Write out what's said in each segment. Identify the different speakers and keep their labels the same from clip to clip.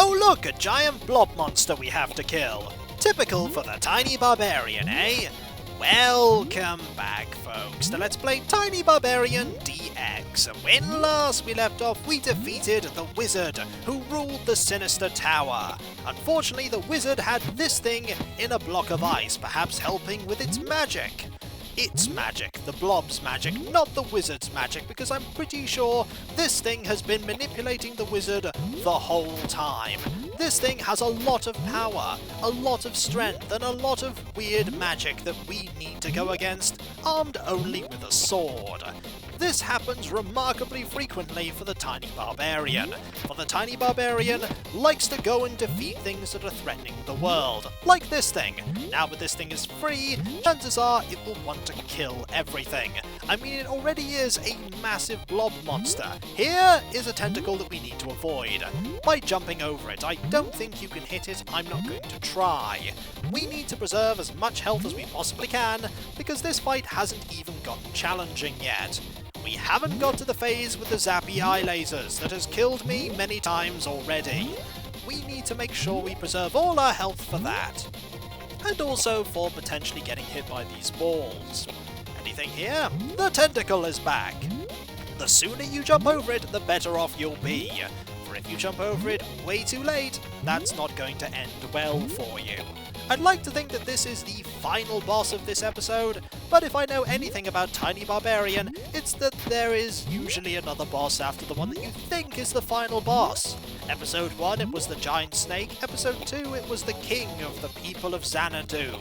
Speaker 1: Oh look, a giant blob monster we have to kill. Typical for the Tiny Barbarian, eh? Welcome back, folks, to Let's Play Tiny Barbarian DX. When last we left off, we defeated the wizard who ruled the Sinister Tower. Unfortunately, the wizard had this thing in a block of ice, perhaps helping with its magic. It's magic, the Blob's magic, not the wizard's magic, because I'm pretty sure this thing has been manipulating the wizard the whole time. This thing has a lot of power, a lot of strength, and a lot of weird magic that we need to go against, armed only with a sword. This happens remarkably frequently for the Tiny Barbarian. For the Tiny Barbarian likes to go and defeat things that are threatening the world, like this thing. Now that this thing is free, chances are it will want to kill everything. I mean, it already is a massive blob monster. Here is a tentacle that we need to avoid. By jumping over it, I don't think you can hit it, I'm not going to try. We need to preserve as much health as we possibly can, because this fight hasn't even gotten challenging yet. We haven't got to the phase with the zappy eye lasers that has killed me many times already. We need to make sure we preserve all our health for that. And also for potentially getting hit by these balls. Anything here? The tentacle is back. The sooner you jump over it, the better off you'll be. For if you jump over it way too late, that's not going to end well for you. I'd like to think that this is the final boss of this episode, but if I know anything about Tiny Barbarian, it's that there is usually another boss after the one that you think is the final boss. Episode 1 it was the giant snake, episode 2 it was the king of the people of Xanadu.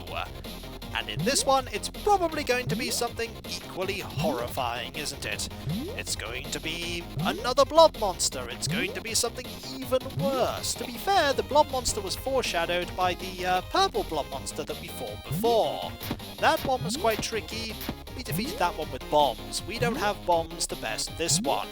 Speaker 1: And in this one, it's probably going to be something equally horrifying, isn't it? It's going to be another blob monster. It's going to be something even worse. To be fair, the blob monster was foreshadowed by the purple blob monster that we fought before. That one was quite tricky. We defeated that one with bombs. We don't have bombs to best this one.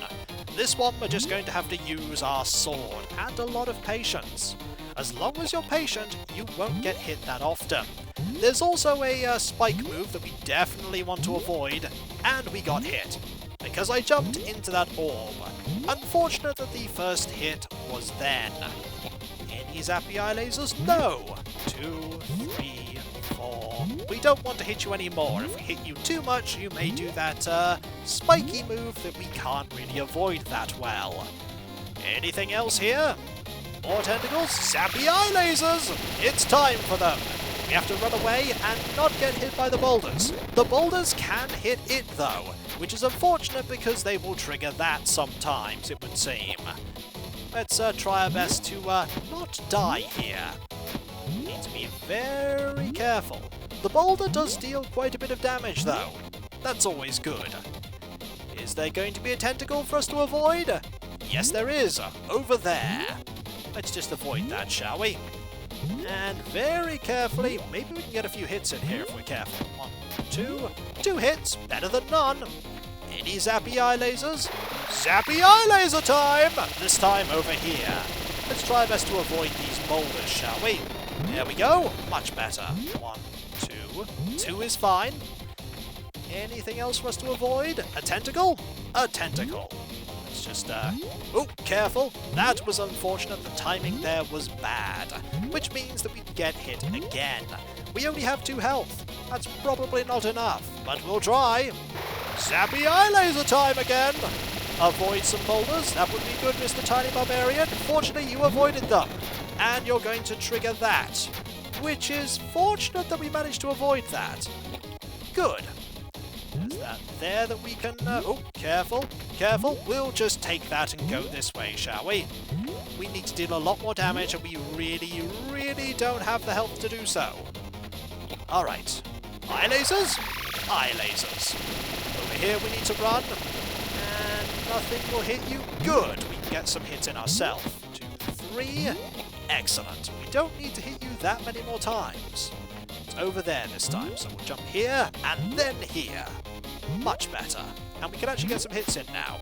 Speaker 1: This one, we're just going to have to use our sword and a lot of patience. As long as you're patient, you won't get hit that often. There's also a spike move that we definitely want to avoid, and we got hit, because I jumped into that orb. Unfortunate that the first hit was then. Any zappy eye lasers? No! 2, 3, 4... We don't want to hit you anymore. If we hit you too much, you may do that spiky move that we can't really avoid that well. Anything else here? More tentacles? Zappy eye lasers! It's time for them! We have to run away and not get hit by the boulders. The boulders can hit it though, which is unfortunate because they will trigger that sometimes, it would seem. Let's try our best to not die here. We need to be very careful. The boulder does deal quite a bit of damage though. That's always good. Is there going to be a tentacle for us to avoid? Yes there is, over there. Let's just avoid that, shall we? And very carefully, maybe we can get a few hits in here if we're careful. 1, 2, 2 hits, better than none. Any zappy eye lasers? Zappy eye laser time! This time over here. Let's try our best to avoid these boulders, shall we? There we go, much better. 1, 2, 2 is fine. Anything else for us to avoid? A tentacle? A tentacle. Let's just, oh, careful. That was unfortunate. The timing there was bad, which means that we get hit again. We only have 2 health. That's probably not enough, but we'll try. Zappy eye laser time again. Avoid some boulders. That would be good, Mr. Tiny Barbarian. Fortunately, you avoided them, and you're going to trigger that, which is fortunate that we managed to avoid that. Good. There's that there that we can... oh, careful, careful. We'll just take that and go this way, shall we? We need to deal a lot more damage, and we really don't have the health to do so. Alright. Eye lasers? Eye lasers. Over here we need to run, and nothing will hit you. Good. We can get some hits in ourselves. 2, 3. Excellent. We don't need to hit you that many more times. Over there this time, so we'll jump here and then here. Much better. And we can actually get some hits in now.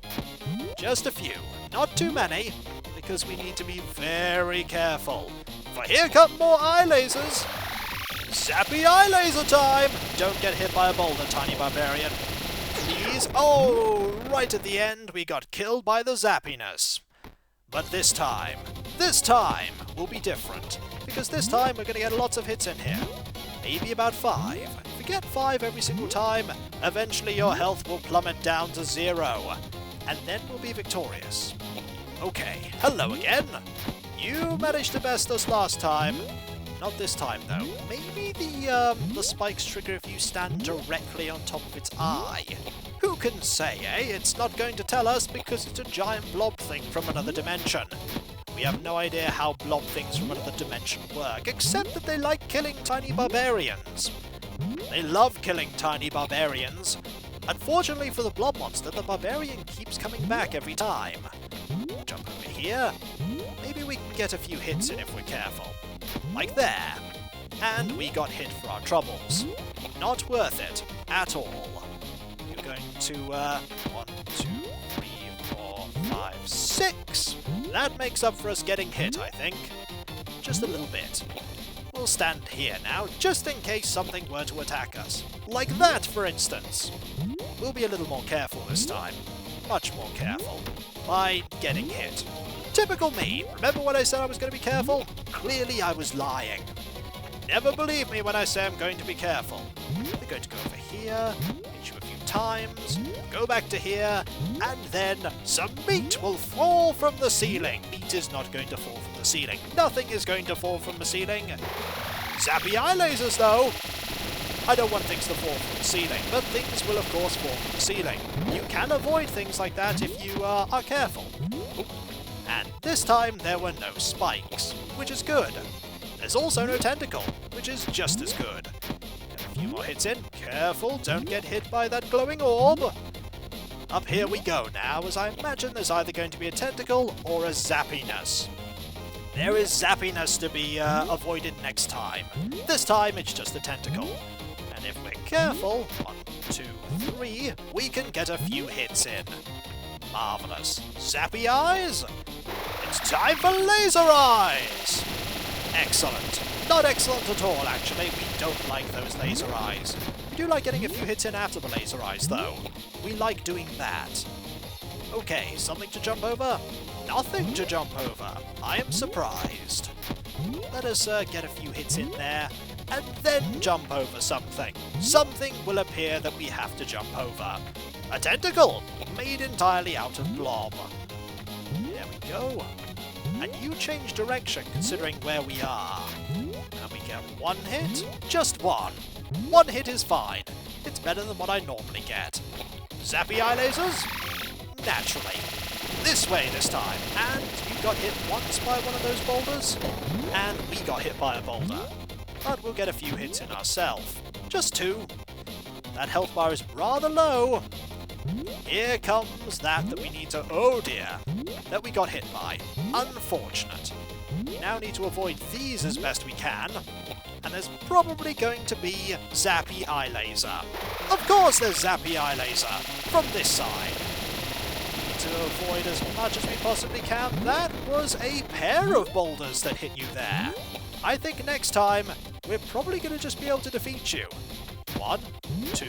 Speaker 1: Just a few, not too many, because we need to be very careful. For here come more eye lasers. Zappy eye laser time! Don't get hit by a boulder, Tiny Barbarian. Please. Oh, right at the end we got killed by the zappiness. But this time, This time will be different, because this time we're going to get lots of hits in here. Maybe about 5. If we get 5 every single time, eventually your health will plummet down to 0. And then we'll be victorious. Okay, hello again. You managed to best us last time. Not this time, though. Maybe the spikes trigger if you stand directly on top of its eye. Who can say, eh? It's not going to tell us because it's a giant blob thing from another dimension. We have no idea how blob things from another dimension work, except that they like killing tiny barbarians. They love killing tiny barbarians. Unfortunately for the blob monster, the barbarian keeps coming back every time. Jump over here. Maybe we can get a few hits in if we're careful. Like there. And we got hit for our troubles. Not worth it at all. You're going to, 1, 2, 3, 4, 5, 6. That makes up for us getting hit, I think. Just a little bit. We'll stand here now, just in case something were to attack us. Like that, for instance. We'll be a little more careful this time. Much more careful. By getting hit. Typical me. Remember when I said I was going to be careful? Clearly I was lying. Never believe me when I say I'm going to be careful. We're going to go over here, hit you a few times, go back to here, and then some meat will fall from the ceiling. Meat is not going to fall from the ceiling. Nothing is going to fall from the ceiling. Zappy eye lasers, though. I don't want things to fall from the ceiling, but things will of course fall from the ceiling. You can avoid things like that if you are careful. And this time there were no spikes, which is good. There's also no tentacle, which is just as good. Get a few more hits in. Careful, don't get hit by that glowing orb. Up here we go now, as I imagine there's either going to be a tentacle or a zappiness. There is zappiness to be avoided next time. This time it's just a tentacle. And if we're careful, 1, 2, 3, we can get a few hits in. Marvellous. Zappy eyes? It's time for laser eyes! Excellent. Not excellent at all, actually. We don't like those laser eyes. We do like getting a few hits in after the laser eyes, though. We like doing that. Okay, something to jump over? Nothing to jump over. I am surprised. Let us get a few hits in there, and then jump over something. Something will appear that we have to jump over. A tentacle, made entirely out of blob. There we go. And you change direction considering where we are. And we get 1 hit? Just 1. 1 hit is fine. It's better than what I normally get. Zappy eye lasers? Naturally. This way this time. And you got hit once by one of those boulders. And we got hit by a boulder. But we'll get a few hits in ourselves. Just 2. That health bar is rather low. Here comes that we need to... Oh dear. That we got hit by. Unfortunate. We now need to avoid these as best we can. And there's probably going to be Zappy Eye Laser. Of course there's Zappy Eye Laser. From this side. We need to avoid as much as we possibly can. That was a pair of boulders that hit you there. I think next time we're probably going to just be able to defeat you. 1, 2,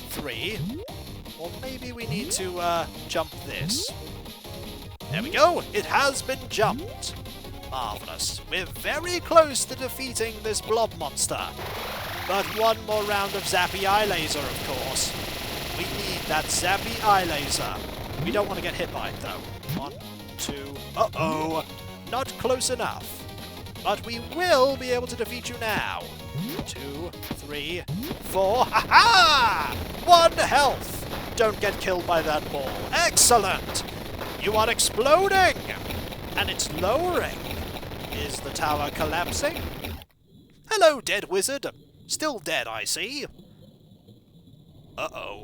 Speaker 1: 3... Or maybe we need to jump this. There we go! It has been jumped! Marvellous. We're very close to defeating this blob monster. But one more round of Zappy Eye Laser, of course. We need that Zappy Eye Laser. We don't want to get hit by it, though. 1, 2... Uh-oh! Not close enough. But we will be able to defeat you now. 2, 3, 4... Ha-ha! 1 health! Don't get killed by that ball. Excellent! You are exploding! And it's lowering. Is the tower collapsing? Hello, dead wizard. Still dead, I see. Uh-oh.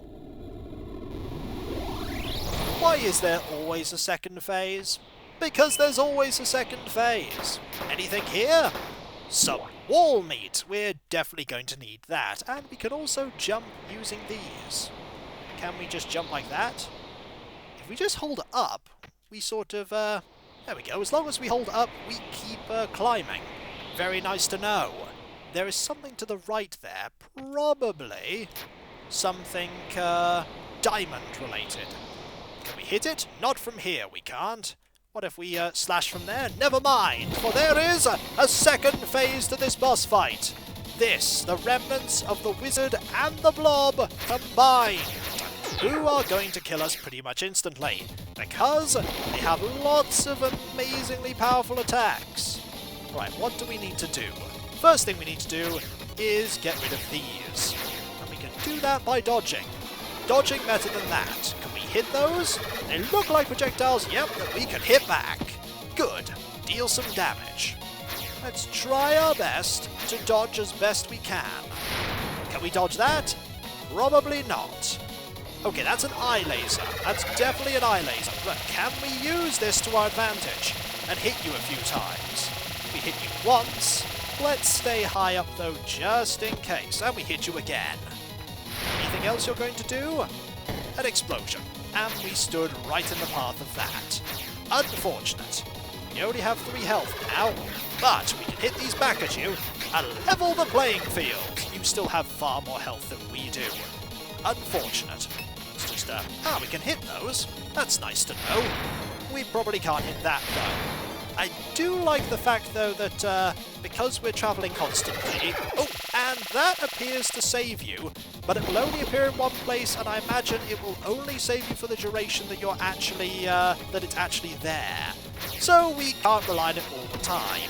Speaker 1: Why is there always a second phase? Because there's always a second phase. Anything here? Some wall meat. We're definitely going to need that. And we can also jump using these. Can we just jump like that? If we just hold up, we sort of, there we go. As long as we hold up, we keep climbing. Very nice to know. There is something to the right there. Probably something, diamond related. Can we hit it? Not from here, we can't. What if we slash from there? Never mind, for there is a second phase to this boss fight. This, the remnants of the wizard and the blob combined, who are going to kill us pretty much instantly, because they have lots of amazingly powerful attacks. Right, what do we need to do? First thing we need to do is get rid of these. And we can do that by dodging. Dodging better than that. Can we hit those? They look like projectiles, yep, that we can hit back. Good. Deal some damage. Let's try our best to dodge as best we can. Can we dodge that? Probably not. Okay, that's an eye laser. That's definitely an eye laser. But can we use this to our advantage and hit you a few times? We hit you once. Let's stay high up though, just in case. And we hit you again. Anything else you're going to do? An explosion. And we stood right in the path of that. Unfortunate. We only have 3 health now, but we can hit these back at you and level the playing field. You still have far more health than we do. Unfortunate. Let's just, we can hit those. That's nice to know. We probably can't hit that, though. I do like the fact, though, that because we're travelling constantly... Oh, and that appears to save you, but it will only appear in one place, and I imagine it will only save you for the duration that you're actually, that it's actually there. So we can't rely on it all the time.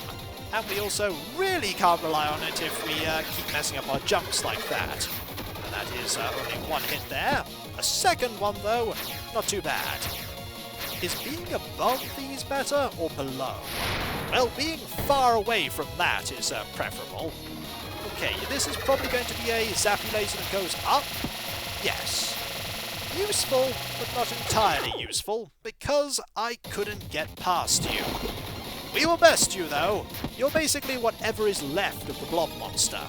Speaker 1: And we also really can't rely on it if we keep messing up our jumps like that. And that is only 1 hit there. A second one, though, not too bad. Is being above these better, or below? Well, being far away from that is preferable. Okay, this is probably going to be a zappy laser that goes up. Yes. Useful, but not entirely useful, because I couldn't get past you. We will best you, though. You're basically whatever is left of the blob monster.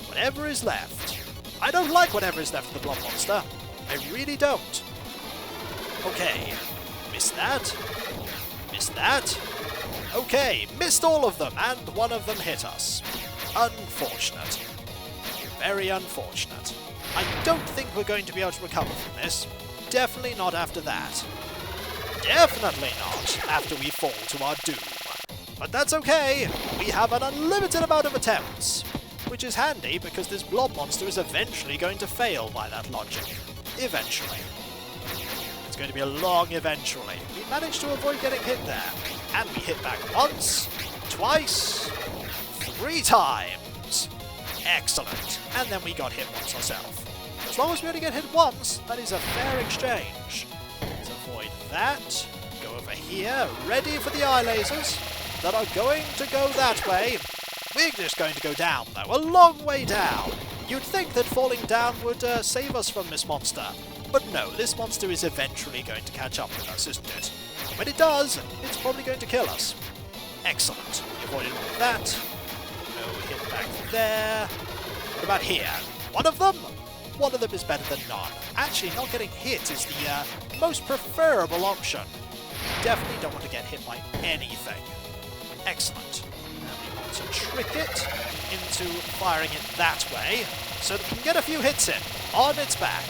Speaker 1: Whatever is left. I don't like whatever is left of the blob monster. I really don't. Okay. Missed that. Missed that. Okay, missed all of them, and one of them hit us. Unfortunate. Very unfortunate. I don't think we're going to be able to recover from this. Definitely not after that. Definitely not after we fall to our doom. But that's okay. We have an unlimited amount of attempts. Which is handy because this blob monster is eventually going to fail by that logic. Eventually. It's going to be a long eventually. We managed to avoid getting hit there. And we hit back once, twice, 3 times. Excellent. And then we got hit once ourselves. As long as we only get hit once, that is a fair exchange. Let's avoid that. Go over here, ready for the eye lasers that are going to go that way. We're just going to go down, though, a long way down. You'd think that falling down would save us from this monster. But no, this monster is eventually going to catch up with us, isn't it? When it does, it's probably going to kill us. Excellent. We avoided all of that. No hit back there. What about here? One of them? One of them is better than none. Actually, not getting hit is the most preferable option. Definitely don't want to get hit by anything. Excellent. Now we want to trick it into firing it that way, so that we can get a few hits in on its back.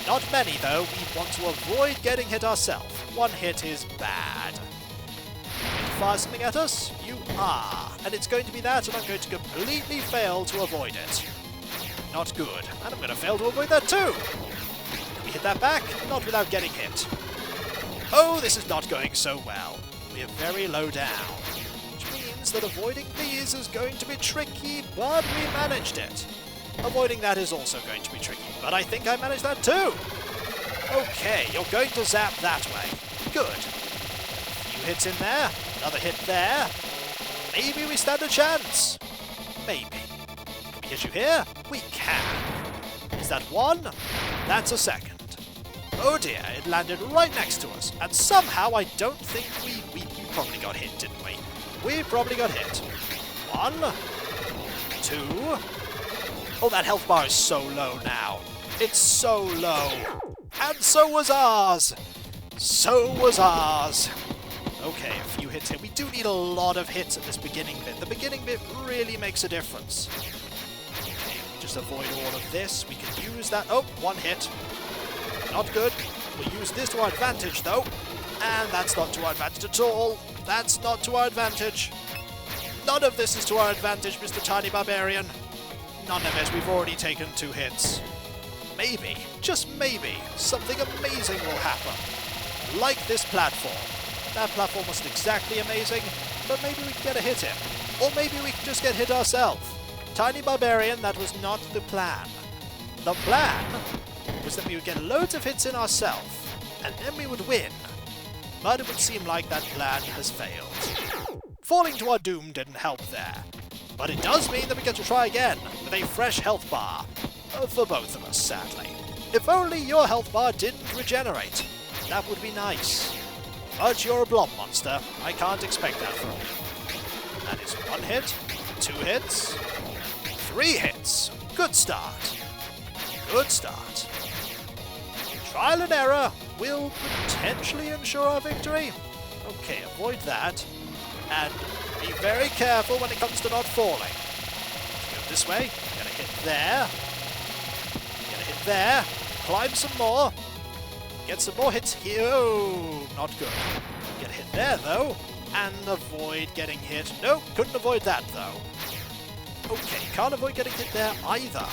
Speaker 1: Not many, though. We want to avoid getting hit ourselves. 1 hit is bad. Going to fire something at us? You are. And it's going to be that, and I'm going to completely fail to avoid it. Not good. And I'm going to fail to avoid that too. Can we hit that back? Not without getting hit. Oh, this is not going so well. We're very low down. Which means that avoiding these is going to be tricky, but we managed it. Avoiding that is also going to be tricky, but I think I managed that too. Okay, you're going to zap that way. Good. A few hits in there, another hit there. Maybe we stand a chance. Maybe. Can we hit you here? We can. Is that 1? That's a 2nd. Oh dear, it landed right next to us, and somehow I don't think we probably got hit, didn't we? We probably got hit. 1, 2... Oh, that health bar is so low now. It's so low. And so was ours. So was ours. Okay, a few hits here. We do need a lot of hits at this beginning bit. The beginning bit really makes a difference. Okay, just avoid all of this. We can use that. Oh, 1 hit. Not good. We'll use this to our advantage, though. And that's not to our advantage at all. That's not to our advantage. None of this is to our advantage, Mr. Tiny Barbarian. None of it. We've already taken 2 hits. Maybe, just maybe, something amazing will happen. Like this platform. That platform wasn't exactly amazing, but maybe we can get a hit in. Or maybe we can just get hit ourselves. Tiny Barbarian, that was not the plan. The plan was that we would get loads of hits in ourselves, and then we would win. But it would seem like that plan has failed. Falling to our doom didn't help there. But it does mean that we get to try again, with a fresh health bar. For both of us, sadly. If only your health bar didn't regenerate. That would be nice. But you're a blob monster. I can't expect that from you. That is 1 hit, 2 hits, 3 hits. Good start. Good start. Trial and error will potentially ensure our victory. Okay, avoid that. And be very careful when it comes to not falling. Go this way. Get a hit there. Get a hit there. Climb some more. Get some more hits here. Oh, not good. Get a hit there, though. And avoid getting hit. No, couldn't avoid that, though. Okay, can't avoid getting hit there either.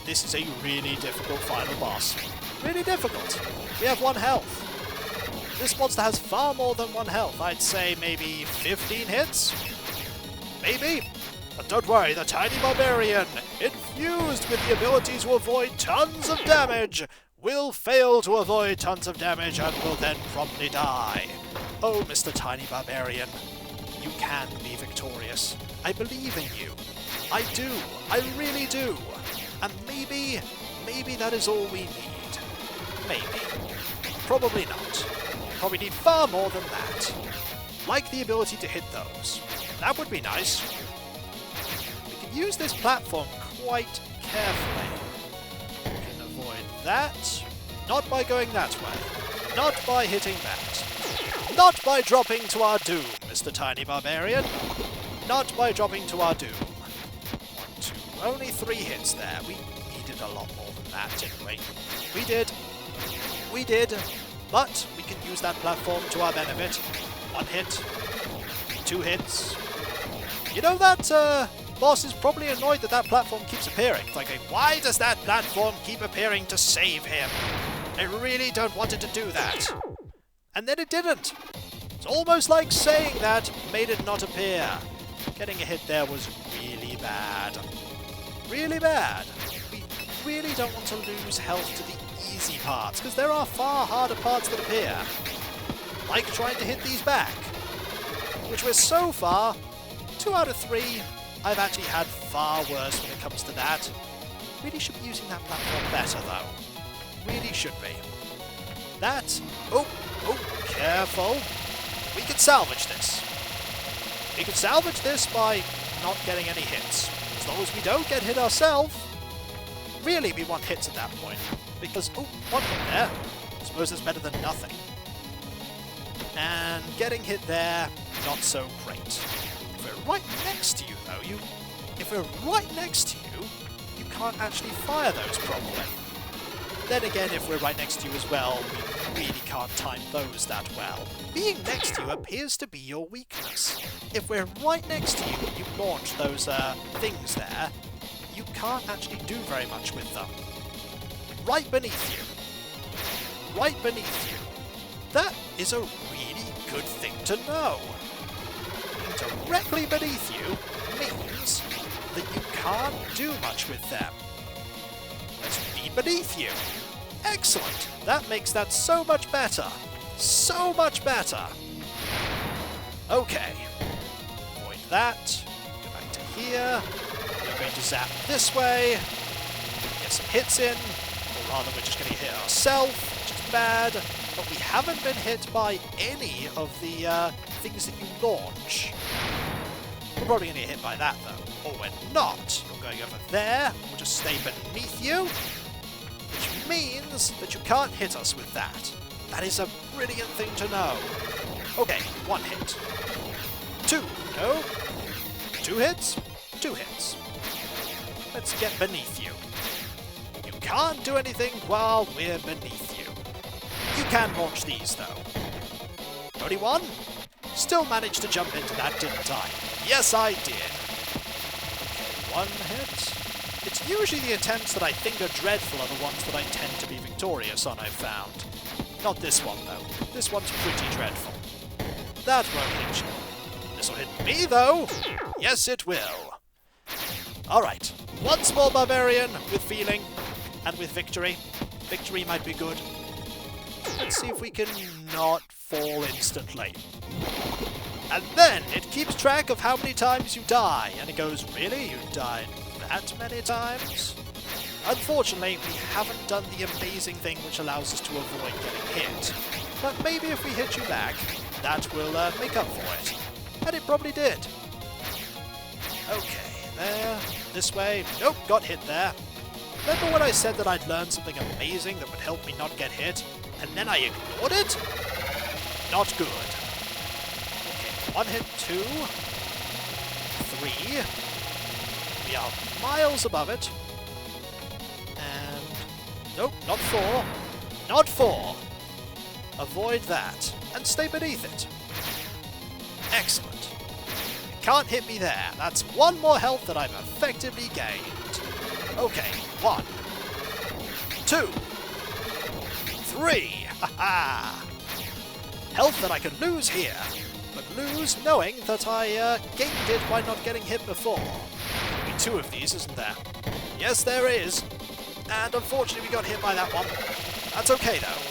Speaker 1: This is a really difficult final boss. Really difficult. We have 1 health. This monster has far more than 1 health. I'd say maybe 15 hits? Maybe? But don't worry, the Tiny Barbarian, infused with the ability to avoid tons of damage, will fail to avoid tons of damage and will then promptly die. Oh, Mr. Tiny Barbarian, you can be victorious. I believe in you. I do. I really do. And maybe that is all we need. Maybe. Probably not. Probably need far more than that. Like the ability to hit those. That would be nice. We can use this platform quite carefully. We can avoid that. Not by going that way. Not by hitting that. Not by dropping to our doom, Mr. Tiny Barbarian. Not by dropping to our doom. 1, 2, only 3 hits there. We needed a lot more than that, didn't we? We did. We did. But we can use that platform to our benefit. 1 hit. 2 hits. You know, that boss is probably annoyed that platform keeps appearing. It's like, why does that platform keep appearing to save him? I really don't want it to do that. And then it didn't. It's almost like saying that made it not appear. Getting a hit there was really bad. Really bad. We really don't want to lose health to the easy parts, because there are far harder parts that appear. Like trying to hit these back. Which we're so far, 2 out of 3, I've actually had far worse when it comes to that. Really should be using that platform better, though. Really should be. That... Oh, careful. We can salvage this. We can salvage this by not getting any hits. As long as we don't get hit ourselves. Really, we want hits at that point. Because, 1 hit there. I suppose that's better than nothing. And getting hit there, not so great. If we're right next to you, though, if we're right next to you, you can't actually fire those properly. Then again, if we're right next to you as well, we really can't time those that well. Being next to you appears to be your weakness. If we're right next to you and you launch those things there, you can't actually do very much with them. Right beneath you. Right beneath you. That is a really good thing to know. Directly beneath you means that you can't do much with them. Let's be beneath you. Excellent! That makes that so much better. So much better. Okay. Avoid that. Go back to here. We're going to zap this way. Get some hits in. Or rather, we're just going to hit ourselves, which is bad. But we haven't been hit by any of the things that you launch. We're probably going to get hit by that, though. Or we're not. We're going over there. We'll just stay beneath you. Which means that you can't hit us with that. That is a brilliant thing to know. Okay, 1 hit. 2, no. 2 hits. 2 hits. Let's get beneath you. You can't do anything while we're beneath you. You can launch these, though. Only one? Still managed to jump into that, didn't I? Yes, I did. Okay, one hit. It's usually the attempts that I think are dreadful are the ones that I tend to be victorious on, I've found. Not this one, though. This one's pretty dreadful. That won't hit you. This'll hit me, though. Yes, it will. Alright. Once more, Barbarian, with feeling and with victory. Victory might be good. Let's see if we can not fall instantly. And then it keeps track of how many times you die, and it goes, really? You died that many times? Unfortunately, we haven't done the amazing thing which allows us to avoid getting hit. But maybe if we hit you back, that will make up for it. And it probably did. Okay, there, this way. Nope, got hit there. Remember when I said that I'd learned something amazing that would help me not get hit, and then I ignored it? Not good. Okay, one hit, 2, 3. We are miles above it. And nope, not 4. Not 4. Avoid that, and stay beneath it. Excellent. You can't hit me there. That's one more health that I've effectively gained. Okay, 1, 2, 3. Haha! Health that I could lose here, but lose knowing that I gained it by not getting hit before. There'll be 2 of these, isn't there? Yes, there is. And unfortunately we got hit by that one. That's okay, though.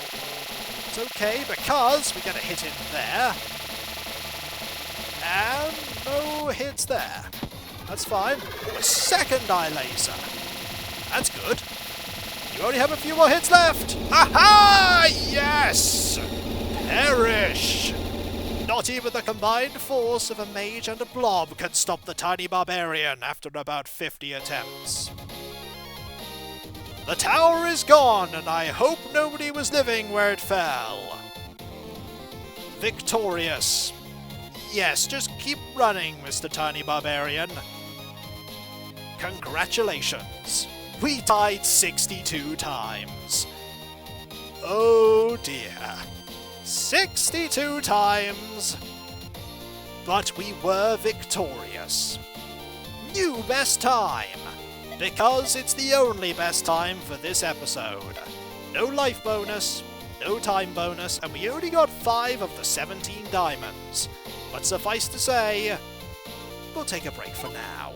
Speaker 1: It's okay, because we get a hit in there. And no hits there. That's fine. Oh, a second eye laser. That's good. You only have a few more hits left. Aha! Yes! Perish! Not even the combined force of a mage and a blob can stop the Tiny Barbarian after about 50 attempts. The tower is gone, and I hope nobody was living where it fell. Victorious. Yes, just keep running, Mr. Tiny Barbarian. Congratulations. We died 62 times. Oh dear. 62 times. But we were victorious. New best time. Because it's the only best time for this episode. No life bonus, no time bonus, and we only got 5 of the 17 diamonds. But suffice to say, we'll take a break for now.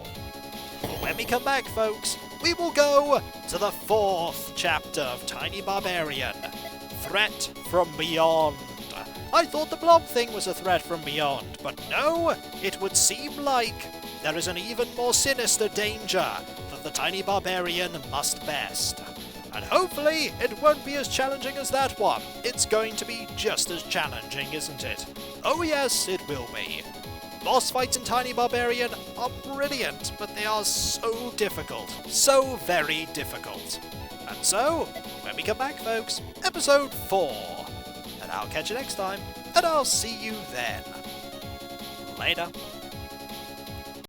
Speaker 1: For when we come back, folks, we will go to the 4th chapter of Tiny Barbarian, Threat from Beyond. I thought the blob thing was a threat from beyond, but no, it would seem like there is an even more sinister danger that the Tiny Barbarian must best. And hopefully it won't be as challenging as that one. It's going to be just as challenging, isn't it? Oh yes, it will be. Boss fights in Tiny Barbarian are brilliant, but they are so difficult. So very difficult. And so, when we come back, folks, episode 4. And I'll catch you next time, and I'll see you then. Later.